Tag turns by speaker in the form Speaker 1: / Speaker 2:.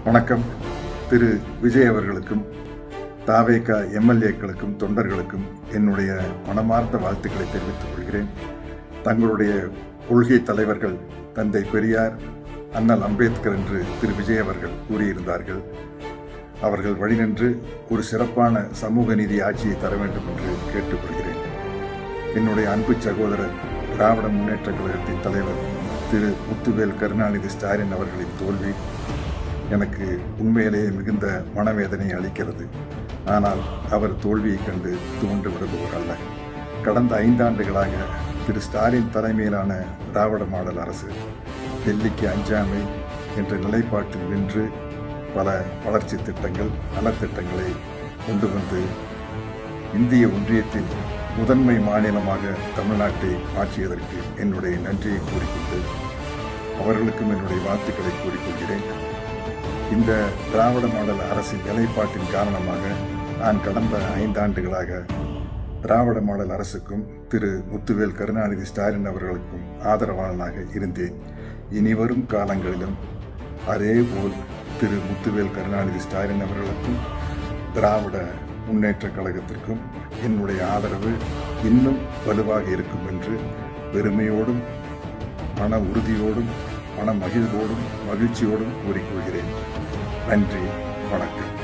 Speaker 1: வணக்கம். திரு விஜய் அவர்களுக்கும் தாவேகா எம்எல்ஏக்களுக்கும் தொண்டர்களுக்கும் என்னுடைய மனமார்ந்த வாழ்த்துக்களை தெரிவித்துக் கொள்கிறேன். தங்களுடைய கொள்கை தலைவர்கள் தந்தை பெரியார், அண்ணல் அம்பேத்கர் என்று திரு விஜய் அவர்கள் கூறியிருந்தார்கள். அவர்கள் வழிநின்று ஒரு சிறப்பான சமூக நீதி ஆட்சியை தர வேண்டும் என்று கேட்டுக்கொள்கிறேன். என்னுடைய அன்பு சகோதரர் திராவிட முன்னேற்ற கழகத்தின் தலைவர் திரு முத்துவேல் கருணாநிதி ஸ்டாலின் அவர்களின் தோல்வி எனக்கு உண்மையிலேயே மிகுந்த மனவேதனை அளிக்கிறது. ஆனால் அவர் தோல்வியை கண்டு துவண்டு விடுபவர் அல்ல. கடந்த 5 ஆண்டுகளாக திரு ஸ்டாலின் தலைமையிலான திராவிட மாடல் அரசு டெல்லிக்கு அஞ்சாமை என்ற நிலைப்பாட்டில் நின்று பல வளர்ச்சி திட்டங்கள், நலத்திட்டங்களை கொண்டு வந்து இந்திய ஒன்றியத்தின் முதன்மை மாநிலமாக தமிழ்நாட்டை மாற்றியதற்கு என்னுடைய நன்றியை கூறிக்கொண்டு அவர்களுக்கும் என்னுடைய வாழ்த்துக்களை கூறிக்கொள்கிறேன். இந்த திராவிட மாடல் அரசின் நிலைப்பாட்டின் காரணமாக நான் கடந்த 5 ஆண்டுகளாக திராவிட மாடல் அரசுக்கும் திரு முத்துவேல் கருணாநிதி ஸ்டாலின் அவர்களுக்கும் ஆதரவாளனாக இருந்தேன். இனிவரும் காலங்களிலும் அதேபோல் திரு முத்துவேல் கருணாநிதி ஸ்டாலின் அவர்களுக்கும் திராவிட முன்னேற்ற கழகத்திற்கும் என்னுடைய ஆதரவு இன்னும் வலுவாக இருக்கும் என்று பெருமையோடும் மன உறுதியோடும் மன மகிழ்வோடும் மகிழ்ச்சியோடும் கூறிக்கொள்கிறேன். நன்றி, வணக்கம்.